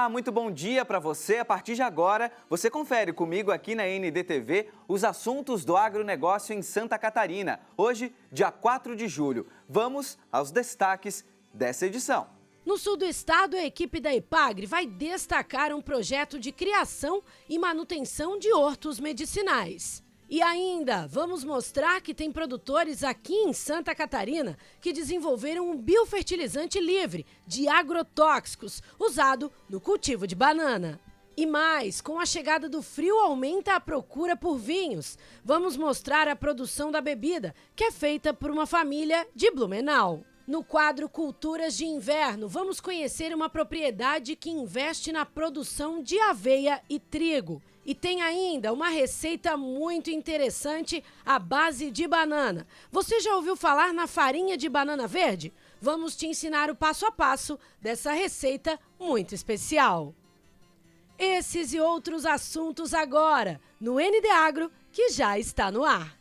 Olá, muito bom dia para você. A partir de agora, você confere comigo aqui na NDTV os assuntos do agronegócio em Santa Catarina. Hoje, dia 4 de julho. Vamos aos destaques dessa edição. No sul do estado, a equipe da EPAGRE vai destacar um projeto de criação e manutenção de hortos medicinais. E ainda, vamos mostrar que tem produtores aqui em Santa Catarina que desenvolveram um biofertilizante livre de agrotóxicos usado no cultivo de banana. E mais, com a chegada do frio aumenta a procura por vinhos. Vamos mostrar a produção da bebida, que é feita por uma família de Blumenau. No quadro Culturas de Inverno, vamos conhecer uma propriedade que investe na produção de aveia e trigo. E tem ainda uma receita muito interessante à base de banana. Você já ouviu falar na farinha de banana verde? Vamos te ensinar o passo a passo dessa receita muito especial. Esses e outros assuntos agora, no ND Agro, que já está no ar.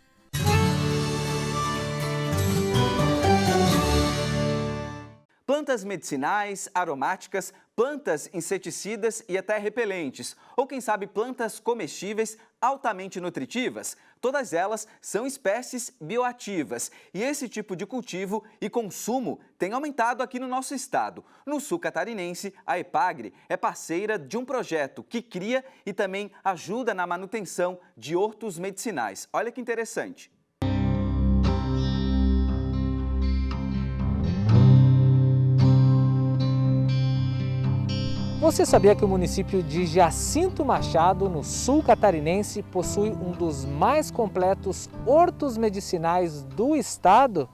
Plantas medicinais, aromáticas, plantas inseticidas e até repelentes, ou quem sabe plantas comestíveis altamente nutritivas. Todas elas são espécies bioativas e esse tipo de cultivo e consumo tem aumentado aqui no nosso estado. No sul catarinense, a EPAGRE é parceira de um projeto que cria e também ajuda na manutenção de hortos medicinais. Olha que interessante. Você sabia que o município de Jacinto Machado, no sul catarinense, possui um dos mais completos hortos medicinais do estado?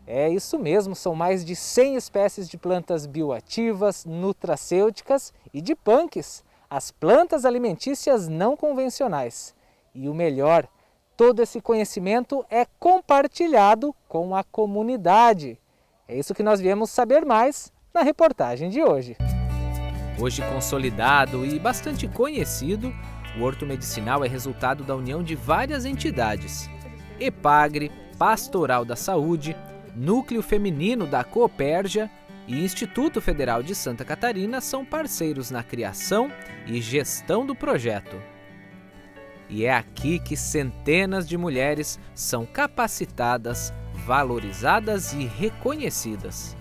É isso mesmo, são mais de 100 espécies de plantas bioativas, nutracêuticas e de punks, as plantas alimentícias não convencionais. E o melhor, todo esse conhecimento é compartilhado com a comunidade. É isso que nós viemos saber mais na reportagem de hoje. Hoje consolidado e bastante conhecido, o horto medicinal é resultado da união de várias entidades. EPAGRE, Pastoral da Saúde, Núcleo Feminino da Cooperja e Instituto Federal de Santa Catarina são parceiros na criação e gestão do projeto. E é aqui que centenas de mulheres são capacitadas, valorizadas e reconhecidas.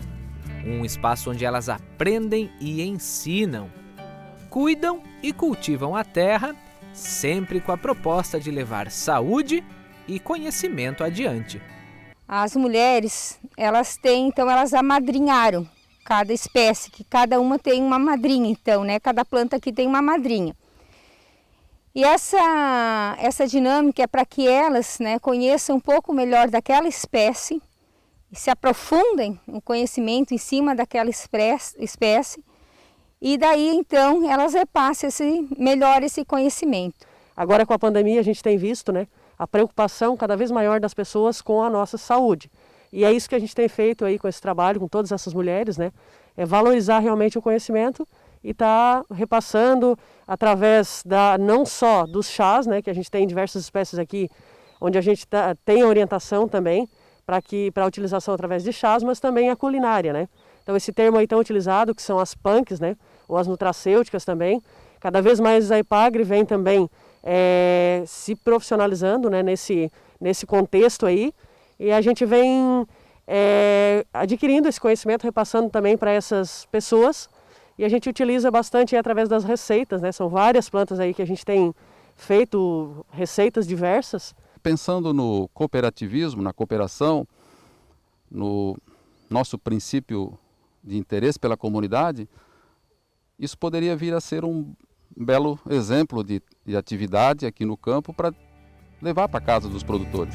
Um espaço onde elas aprendem e ensinam, cuidam e cultivam a terra, sempre com a proposta de levar saúde e conhecimento adiante. As mulheres, elas amadrinharam cada espécie, que cada uma tem uma madrinha, então, né? Cada planta aqui tem uma madrinha. E essa dinâmica é para que elas, né, conheçam um pouco melhor daquela espécie, e se aprofundem no conhecimento em cima daquela espécie e daí então elas repassem melhor esse conhecimento. Agora com a pandemia a gente tem visto, né, a preocupação cada vez maior das pessoas com a nossa saúde. E é isso que a gente tem feito aí com esse trabalho, com todas essas mulheres, né, é valorizar realmente o conhecimento e tá repassando através não só dos chás, né, que a gente tem diversas espécies aqui, onde a gente tem orientação também, para a utilização através de chás, mas também a culinária, né? Então esse termo aí tão utilizado, que são as punks, né? Ou as nutracêuticas também, cada vez mais a EPAGRE vem também se profissionalizando, né? nesse contexto aí, e a gente vem adquirindo esse conhecimento, repassando também para essas pessoas, e a gente utiliza bastante através das receitas, né? São várias plantas aí que a gente tem feito receitas diversas. Pensando no cooperativismo, na cooperação, no nosso princípio de interesse pela comunidade, isso poderia vir a ser um belo exemplo de atividade aqui no campo para levar para a casa dos produtores.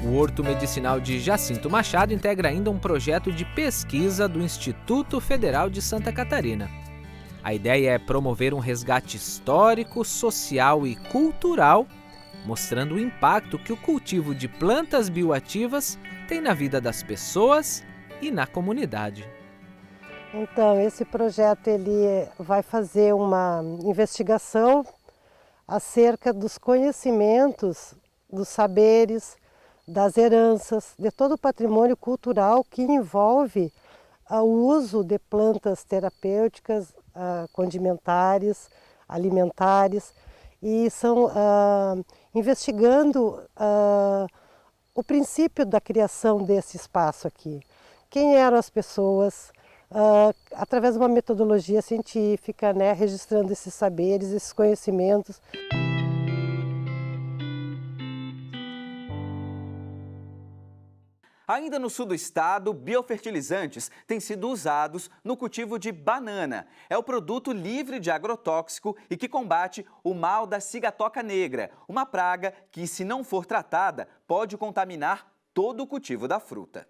O Horto Medicinal de Jacinto Machado integra ainda um projeto de pesquisa do Instituto Federal de Santa Catarina. A ideia é promover um resgate histórico, social e cultural, mostrando o impacto que o cultivo de plantas bioativas tem na vida das pessoas e na comunidade. Então, esse projeto ele vai fazer uma investigação acerca dos conhecimentos, dos saberes, das heranças, de todo o patrimônio cultural que envolve o uso de plantas terapêuticas, condimentares, alimentares, e são investigando o princípio da criação desse espaço aqui. Quem eram as pessoas, através de uma metodologia científica, né, registrando esses saberes, esses conhecimentos. Ainda no sul do estado, biofertilizantes têm sido usados no cultivo de banana. É o produto livre de agrotóxico e que combate o mal da cigatoca negra, uma praga que, se não for tratada, pode contaminar todo o cultivo da fruta.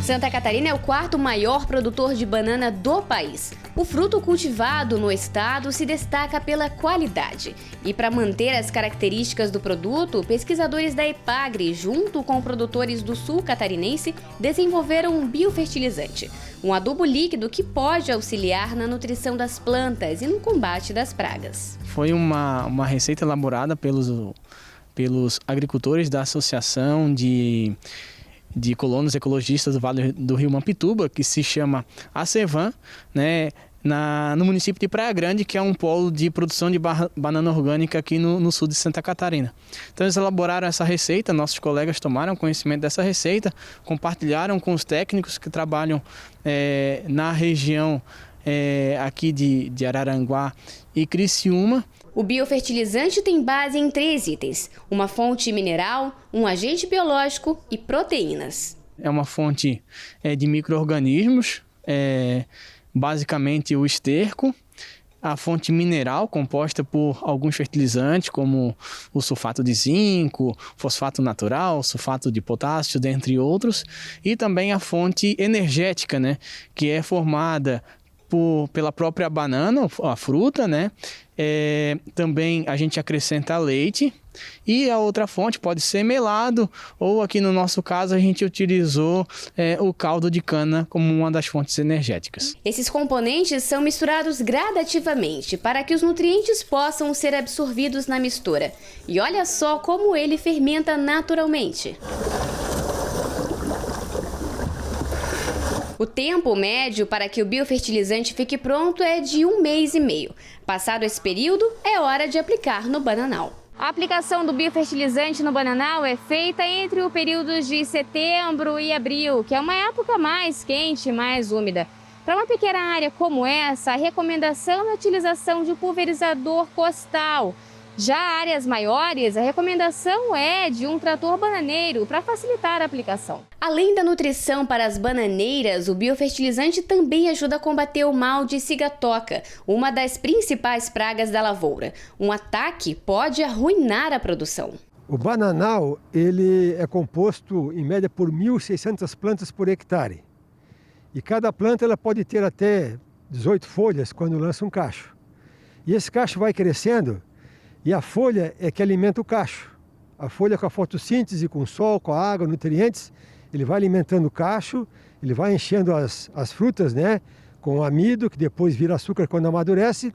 Santa Catarina é o quarto maior produtor de banana do país. O fruto cultivado no estado se destaca pela qualidade. E para manter as características do produto, pesquisadores da EPAGRE, junto com produtores do sul catarinense, desenvolveram um biofertilizante, um adubo líquido que pode auxiliar na nutrição das plantas e no combate das pragas. Foi uma receita elaborada pelos agricultores da Associação de colonos ecologistas do Vale do Rio Mampituba, que se chama ACEVAN, né, no município de Praia Grande, que é um polo de produção de banana orgânica aqui no sul de Santa Catarina. Então eles elaboraram essa receita, nossos colegas tomaram conhecimento dessa receita, compartilharam com os técnicos que trabalham na região aqui de Araranguá e Criciúma. O biofertilizante tem base em 3 itens: uma fonte mineral, um agente biológico e proteínas. É uma fonte de micro-organismos, basicamente o esterco, a fonte mineral composta por alguns fertilizantes como o sulfato de zinco, fosfato natural, sulfato de potássio, dentre outros, e também a fonte energética, né, que é formada pela própria banana, a fruta, né? Também a gente acrescenta leite, e a outra fonte pode ser melado, ou aqui no nosso caso a gente utilizou o caldo de cana como uma das fontes energéticas. Esses componentes são misturados gradativamente para que os nutrientes possam ser absorvidos na mistura. E olha só como ele fermenta naturalmente. O tempo médio para que o biofertilizante fique pronto é de 1 mês e meio. Passado esse período, é hora de aplicar no bananal. A aplicação do biofertilizante no bananal é feita entre o período de setembro e abril, que é uma época mais quente e mais úmida. Para uma pequena área como essa, a recomendação é a utilização de pulverizador costal. Já áreas maiores, a recomendação é de um trator bananeiro para facilitar a aplicação. Além da nutrição para as bananeiras, o biofertilizante também ajuda a combater o mal de cigatoca, uma das principais pragas da lavoura. Um ataque pode arruinar a produção. O bananal ele é composto em média por 1.600 plantas por hectare. E cada planta ela pode ter até 18 folhas quando lança um cacho. E esse cacho vai crescendo. E a folha é que alimenta o cacho. A folha com a fotossíntese, com o sol, com a água, nutrientes, ele vai alimentando o cacho, ele vai enchendo as frutas, né, com amido, que depois vira açúcar quando amadurece.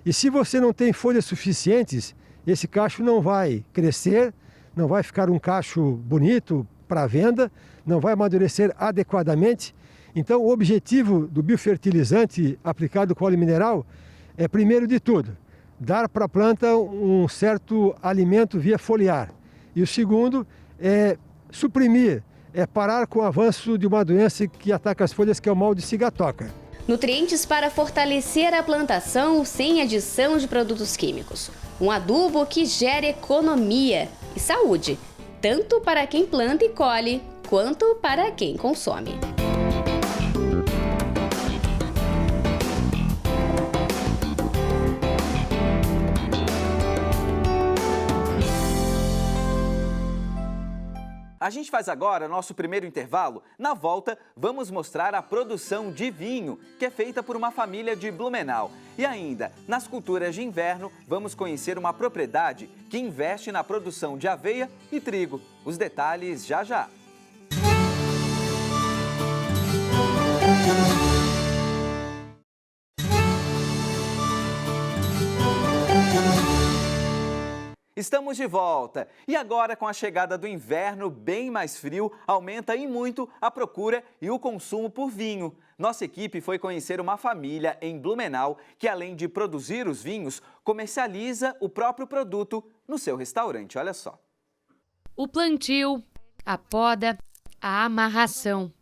E se você não tem folhas suficientes, esse cacho não vai crescer, não vai ficar um cacho bonito para venda, não vai amadurecer adequadamente. Então o objetivo do biofertilizante aplicado com óleo mineral é, primeiro de tudo, dar para a planta um certo alimento via foliar. E o segundo é suprimir, parar com o avanço de uma doença que ataca as folhas, que é o mal de cigatoca. Nutrientes para fortalecer a plantação sem adição de produtos químicos. Um adubo que gera economia e saúde, tanto para quem planta e colhe, quanto para quem consome. A gente faz agora nosso primeiro intervalo. Na volta, vamos mostrar a produção de vinho, que é feita por uma família de Blumenau. E ainda, nas culturas de inverno, vamos conhecer uma propriedade que investe na produção de aveia e trigo. Os detalhes já já. Estamos de volta e agora, com a chegada do inverno bem mais frio, aumenta e muito a procura e o consumo por vinho. Nossa equipe foi conhecer uma família em Blumenau que, além de produzir os vinhos, comercializa o próprio produto no seu restaurante. Olha só. O plantio, a poda, a amarração,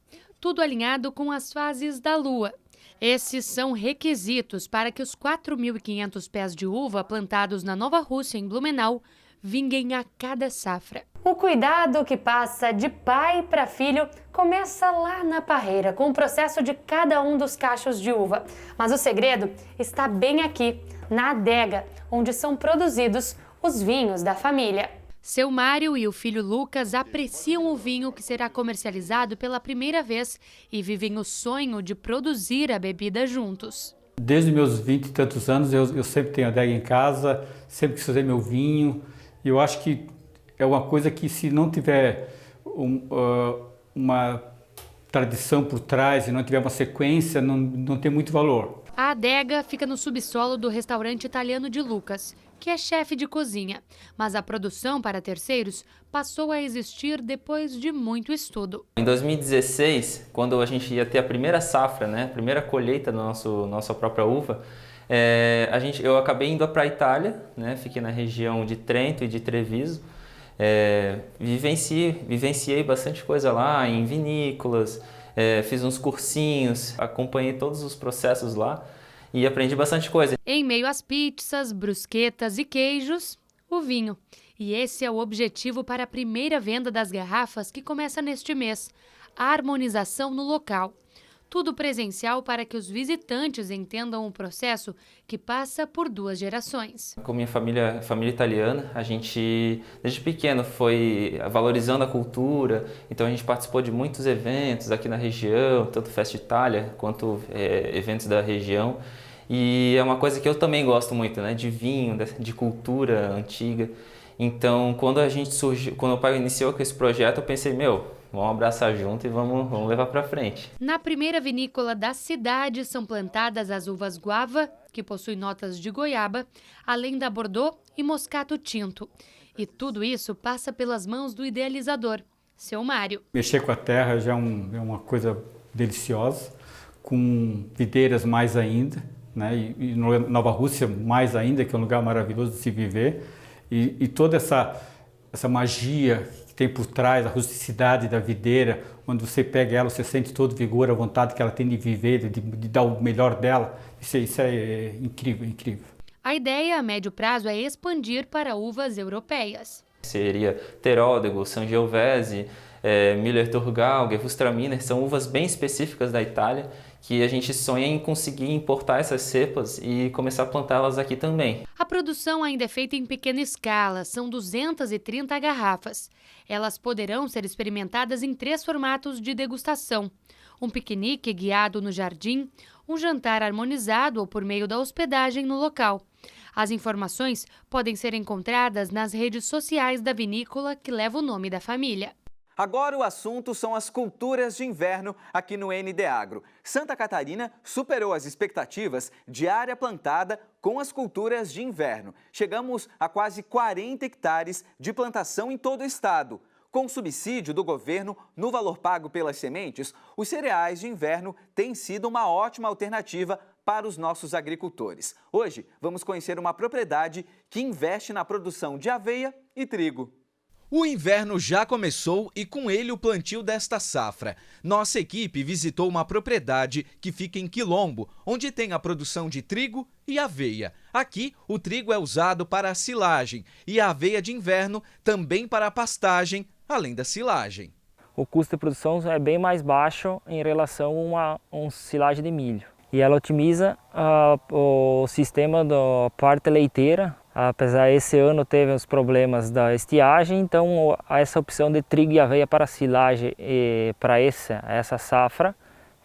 tudo alinhado com as fases da lua. Esses são requisitos para que os 4.500 pés de uva plantados na Nova Rússia, em Blumenau, vinguem a cada safra. O cuidado que passa de pai para filho começa lá na parreira, com o processo de cada um dos cachos de uva. Mas o segredo está bem aqui, na adega, onde são produzidos os vinhos da família. Seu Mário e o filho Lucas apreciam o vinho que será comercializado pela primeira vez e vivem o sonho de produzir a bebida juntos. Desde meus 20 e tantos anos eu sempre tenho adega em casa, sempre quis fazer meu vinho. E eu acho que é uma coisa que, se não tiver uma tradição por trás e não tiver uma sequência, não tem muito valor. A adega fica no subsolo do restaurante italiano de Lucas, que é chefe de cozinha, mas a produção para terceiros passou a existir depois de muito estudo. Em 2016, quando a gente ia ter a primeira safra, a primeira colheita da nossa própria uva, eu acabei indo para a Itália, fiquei na região de Trento e de Treviso, vivenciei bastante coisa lá em vinícolas, fiz uns cursinhos, acompanhei todos os processos lá e aprendi bastante coisa. Em meio às pizzas, brusquetas e queijos, o vinho. E esse é o objetivo para a primeira venda das garrafas, que começa neste mês. A harmonização no local. Tudo presencial para que os visitantes entendam o processo que passa por 2 gerações. Com minha família italiana, a gente desde pequeno foi valorizando a cultura, então a gente participou de muitos eventos aqui na região, tanto Festa Itália quanto eventos da região. E é uma coisa que eu também gosto muito, de vinho, de cultura antiga. Então, quando o pai iniciou com esse projeto, eu pensei, vamos abraçar junto e vamos levar para frente. Na primeira vinícola da cidade são plantadas as uvas guava, que possuem notas de goiaba, além da Bordeaux e Moscato Tinto. E tudo isso passa pelas mãos do idealizador, seu Mário. Mexer com a terra já é uma coisa deliciosa, com videiras mais ainda, e Nova Rússia mais ainda, que é um lugar maravilhoso de se viver. E toda essa magia que tem por trás, a rusticidade da videira, onde você pega ela, você sente todo o vigor, a vontade que ela tem de viver, de dar o melhor dela. Isso é incrível, incrível. A ideia a médio prazo é expandir para uvas europeias. Seria Teródego, Sangiovese, Müller-Thurgau, Gewürztraminer, são uvas bem específicas da Itália, que a gente sonha em conseguir importar essas cepas e começar a plantá-las aqui também. A produção ainda é feita em pequena escala, são 230 garrafas. Elas poderão ser experimentadas em 3 formatos de degustação: um piquenique guiado no jardim, um jantar harmonizado ou por meio da hospedagem no local. As informações podem ser encontradas nas redes sociais da vinícola, que leva o nome da família. Agora o assunto são as culturas de inverno aqui no ND Agro. Santa Catarina superou as expectativas de área plantada com as culturas de inverno. Chegamos a quase 40 hectares de plantação em todo o estado. Com o subsídio do governo no valor pago pelas sementes, os cereais de inverno têm sido uma ótima alternativa para os nossos agricultores. Hoje vamos conhecer uma propriedade que investe na produção de aveia e trigo. O inverno já começou e com ele o plantio desta safra. Nossa equipe visitou uma propriedade que fica em Quilombo, onde tem a produção de trigo e aveia. Aqui, o trigo é usado para a silagem e a aveia de inverno também para a pastagem, além da silagem. O custo de produção é bem mais baixo em relação a uma silagem de milho. E ela otimiza o sistema da parte leiteira. Apesar esse ano teve os problemas da estiagem, então essa opção de trigo e aveia para silagem e para essa safra,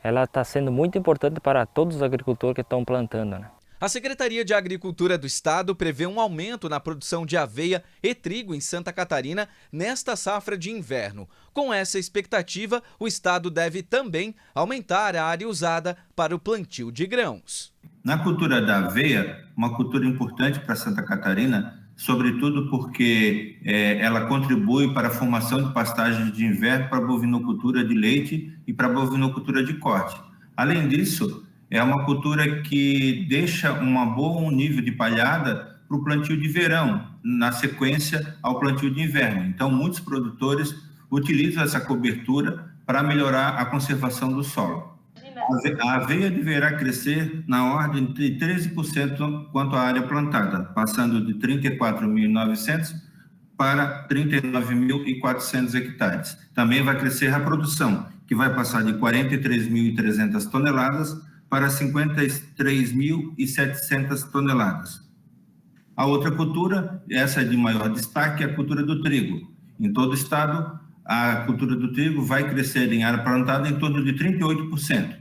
ela está sendo muito importante para todos os agricultores que estão plantando. A Secretaria de Agricultura do Estado prevê um aumento na produção de aveia e trigo em Santa Catarina nesta safra de inverno. Com essa expectativa, o Estado deve também aumentar a área usada para o plantio de grãos. Na cultura da aveia, uma cultura importante para Santa Catarina, sobretudo porque ela contribui para a formação de pastagens de inverno para a bovinocultura de leite e para a bovinocultura de corte. Além disso, é uma cultura que deixa um bom nível de palhada para o plantio de verão, na sequência ao plantio de inverno. Então, muitos produtores utilizam essa cobertura para melhorar a conservação do solo. A aveia deverá crescer na ordem de 13% quanto à área plantada, passando de 34.900 para 39.400 hectares. Também vai crescer a produção, que vai passar de 43.300 toneladas para 53.700 toneladas. A outra cultura, essa de maior destaque, é a cultura do trigo. Em todo o estado, a cultura do trigo vai crescer em área plantada em torno de 38%.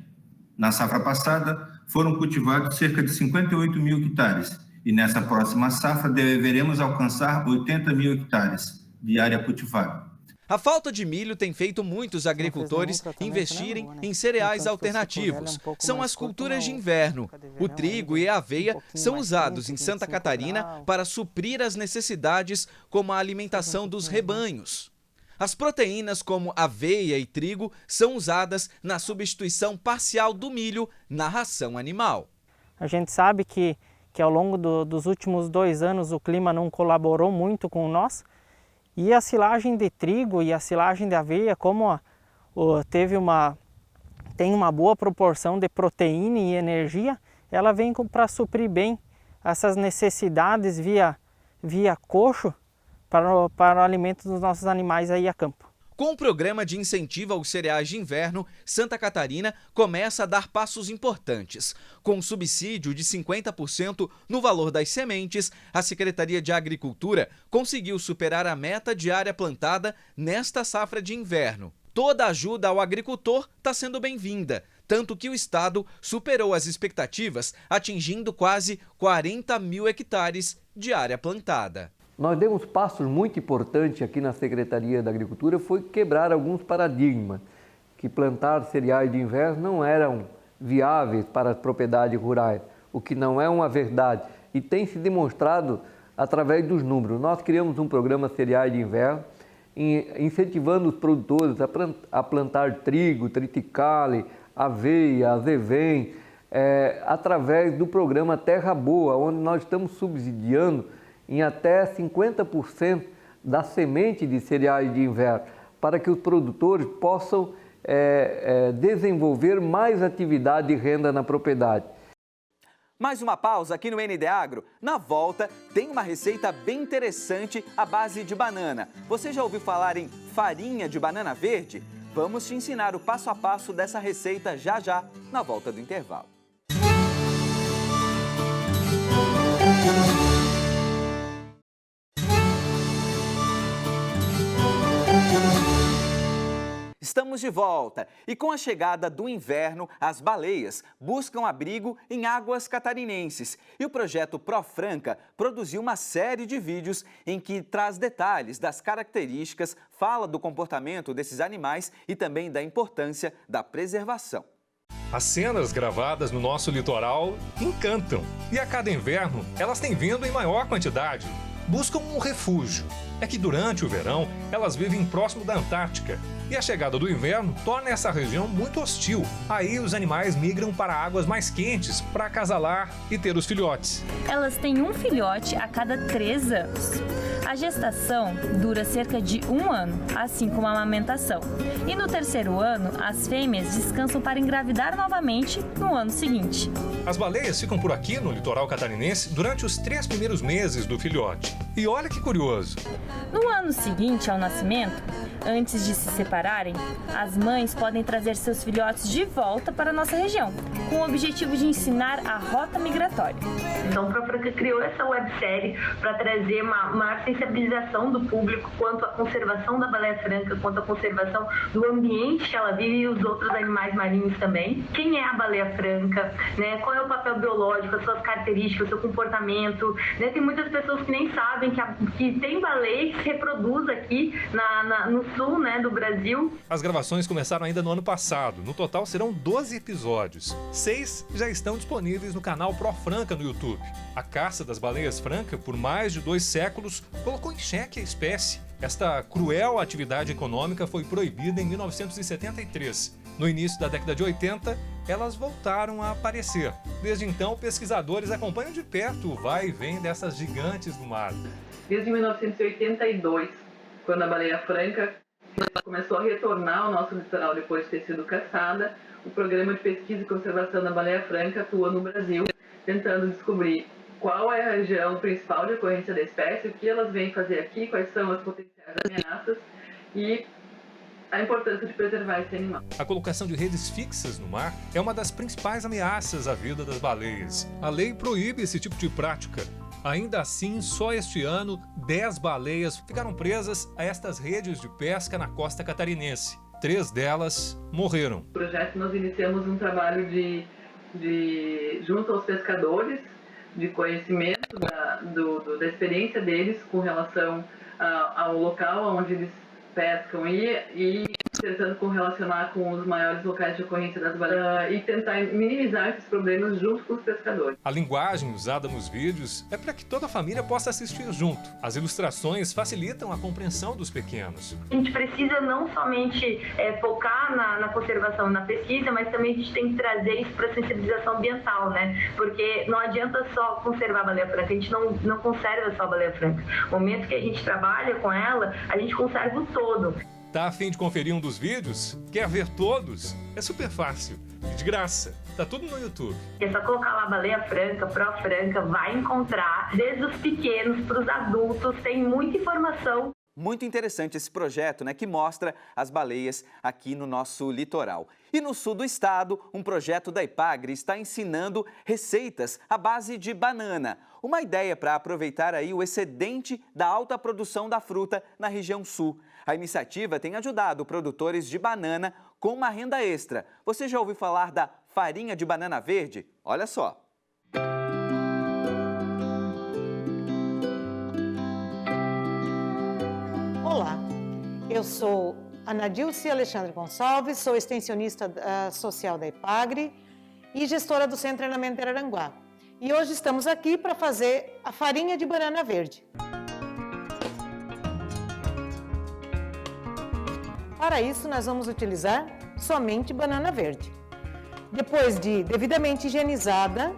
Na safra passada, foram cultivados cerca de 58 mil hectares e nessa próxima safra deveremos alcançar 80 mil hectares de área cultivada. A falta de milho tem feito muitos agricultores investirem em cereais alternativos. São as culturas de inverno. O trigo e a aveia são usados em Santa Catarina para suprir as necessidades como a alimentação dos rebanhos. As proteínas como aveia e trigo são usadas na substituição parcial do milho na ração animal. A gente sabe que ao longo dos últimos 2 anos o clima não colaborou muito com nós e a silagem de trigo e a silagem de aveia, como tem uma boa proporção de proteína e energia, ela vem para suprir bem essas necessidades via coxo para o alimento dos nossos animais aí a campo. Com o programa de incentivo aos cereais de inverno, Santa Catarina começa a dar passos importantes. Com subsídio de 50% no valor das sementes, a Secretaria de Agricultura conseguiu superar a meta de área plantada nesta safra de inverno. Toda ajuda ao agricultor está sendo bem-vinda, tanto que o estado superou as expectativas, atingindo quase 40 mil hectares de área plantada. Nós demos passos muito importantes aqui na Secretaria da Agricultura, foi quebrar alguns paradigmas, que plantar cereais de inverno não eram viáveis para as propriedades rurais, o que não é uma verdade e tem se demonstrado através dos números. Nós criamos um programa Cereais de Inverno, incentivando os produtores a plantar trigo, triticale, aveia, azevém, através do programa Terra Boa, onde nós estamos subsidiando em até 50% da semente de cereais de inverno, para que os produtores possam desenvolver mais atividade e renda na propriedade. Mais uma pausa aqui no ND Agro. Na volta, tem uma receita bem interessante à base de banana. Você já ouviu falar em farinha de banana verde? Vamos te ensinar o passo a passo dessa receita já, na volta do intervalo. Estamos de volta e com a chegada do inverno, as baleias buscam abrigo em águas catarinenses. E o projeto Profranca produziu uma série de vídeos em que traz detalhes das características, fala do comportamento desses animais e também da importância da preservação. As cenas gravadas no nosso litoral encantam e a cada inverno elas têm vindo em maior quantidade. Buscam um refúgio. É que durante o verão elas vivem próximo da Antártica e a chegada do inverno torna essa região muito hostil. Aí os animais migram para águas mais quentes para acasalar e ter os filhotes. Elas têm um filhote a cada 3 anos. A gestação dura cerca de 1 ano, assim como a amamentação. E no 3º ano, as fêmeas descansam para engravidar novamente no ano seguinte. As baleias ficam por aqui no litoral catarinense durante os 3 primeiros meses do filhote. E olha que curioso. No ano seguinte ao nascimento, antes de se separarem, as mães podem trazer seus filhotes de volta para a nossa região, com o objetivo de ensinar a rota migratória. Então, a Profranca criou essa websérie para trazer uma maior sensibilização do público quanto à conservação da baleia franca, quanto à conservação do ambiente que ela vive e os outros animais marinhos também. Quem é a baleia franca, né? Qual é o papel biológico, as suas características, o seu comportamento, né? Tem muitas pessoas que nem sabem que tem baleia que se reproduz aqui no sul, né, do Brasil. As gravações começaram ainda no ano passado. No total serão 12 episódios. 6 já estão disponíveis no canal Pro Franca no YouTube. A caça das baleias franca, por mais de 2 séculos, colocou em xeque a espécie. Esta cruel atividade econômica foi proibida em 1973. No início da década de 80, elas voltaram a aparecer. Desde então, pesquisadores acompanham de perto o vai e vem dessas gigantes do mar. Desde 1982, quando a baleia franca começou a retornar ao nosso litoral depois de ter sido caçada, o Programa de Pesquisa e Conservação da Baleia Franca atua no Brasil, tentando descobrir qual é a região principal de ocorrência da espécie, o que elas vêm fazer aqui, quais são as potenciais ameaças e a importância de preservar esse animal. A colocação de redes fixas no mar é uma das principais ameaças à vida das baleias. A lei proíbe esse tipo de prática. Ainda assim, só este ano, 10 baleias ficaram presas a estas redes de pesca na costa catarinense. 3 delas morreram. No projeto nós iniciamos um trabalho junto aos pescadores, de conhecimento da experiência deles com relação ao local onde eles pescam e tentando correlacionar com os maiores locais de ocorrência das baleias e tentar minimizar esses problemas junto com os pescadores. A linguagem usada nos vídeos é para que toda a família possa assistir junto. As ilustrações facilitam a compreensão dos pequenos. A gente precisa não somente focar na conservação, na pesquisa, mas também a gente tem que trazer isso para a sensibilização ambiental, né? Porque não adianta só conservar a baleia franca, a gente não conserva só a baleia franca. No momento que a gente trabalha com ela, a gente conserva o todo. Tá a fim de conferir um dos vídeos? Quer ver todos? É super fácil e de graça. Tá tudo no YouTube. É só colocar lá Baleia Franca, Pro Franca, vai encontrar, desde os pequenos para os adultos, tem muita informação. Muito interessante esse projeto, né, que mostra as baleias aqui no nosso litoral. E no sul do estado, um projeto da Ipagre está ensinando receitas à base de banana. Uma ideia para aproveitar aí o excedente da alta produção da fruta na região sul. A iniciativa tem ajudado produtores de banana com uma renda extra. Você já ouviu falar da farinha de banana verde? Olha só. Olá, eu sou Ana Dilce Alexandre Gonçalves, sou extensionista social da Ipagre e gestora do Centro de Treinamento de Araranguá. E hoje estamos aqui para fazer a farinha de banana verde. Para isso, nós vamos utilizar somente banana verde. Depois de devidamente higienizada,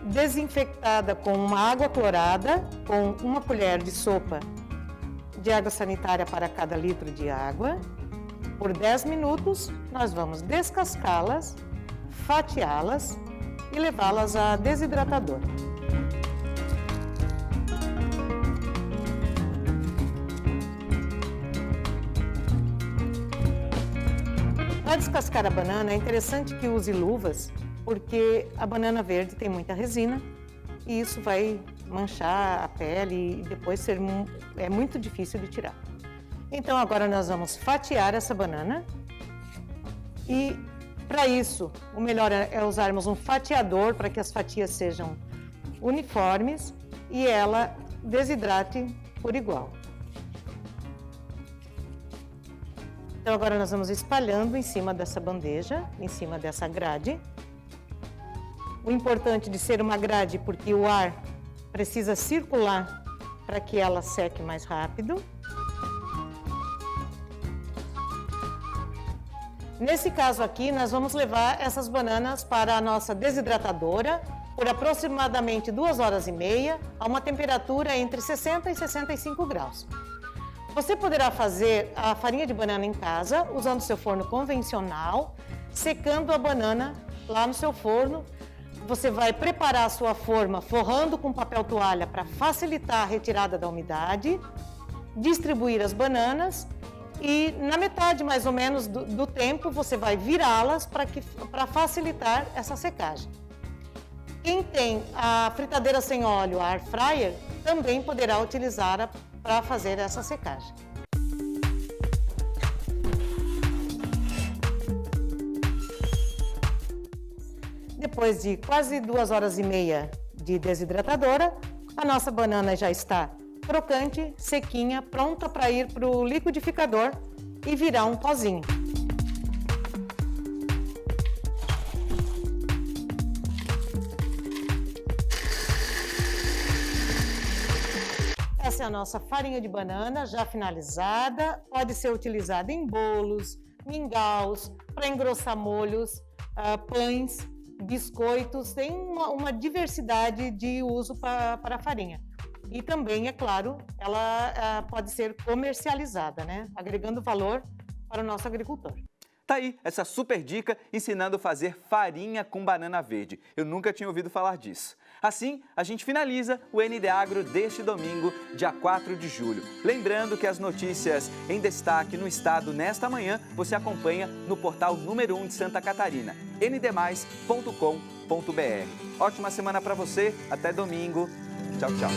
desinfectada com uma água clorada, com 1 colher de sopa de água sanitária para cada litro de água. Por 10 minutos, nós vamos descascá-las, fatiá-las e levá-las à desidratadora. Para descascar a banana, é interessante que use luvas, porque a banana verde tem muita resina e isso vai manchar a pele e depois é muito difícil de tirar. Então agora nós vamos fatiar essa banana e para isso o melhor é usarmos um fatiador para que as fatias sejam uniformes e ela desidrate por igual. Então agora nós vamos espalhando em cima dessa bandeja, em cima dessa grade. O importante de ser uma grade porque o ar precisa circular para que ela seque mais rápido. Nesse caso aqui, nós vamos levar essas bananas para a nossa desidratadora por aproximadamente 2 horas e meia, a uma temperatura entre 60 e 65 graus. Você poderá fazer a farinha de banana em casa, usando seu forno convencional, secando a banana lá no seu forno. Você vai preparar a sua forma forrando com papel toalha para facilitar a retirada da umidade, distribuir as bananas e na metade mais ou menos do tempo você vai virá-las para facilitar essa secagem. Quem tem a fritadeira sem óleo, a air fryer, também poderá utilizar para fazer essa secagem. Depois de quase 2 horas e meia de desidratadora, a nossa banana já está crocante, sequinha, pronta para ir para o liquidificador e virar um pozinho. Essa é a nossa farinha de banana já finalizada, pode ser utilizada em bolos, mingaus, para engrossar molhos, pães, biscoitos, tem uma diversidade de uso para a farinha. E também, é claro, ela pode ser comercializada, né? Agregando valor para o nosso agricultor. Tá aí essa super dica ensinando a fazer farinha com banana verde. Eu nunca tinha ouvido falar disso. Assim, a gente finaliza o ND Agro deste domingo, dia 4 de julho. Lembrando que as notícias em destaque no estado nesta manhã você acompanha no portal número 1 de Santa Catarina, ndmais.com.br. Ótima semana para você, até domingo. Tchau, tchau.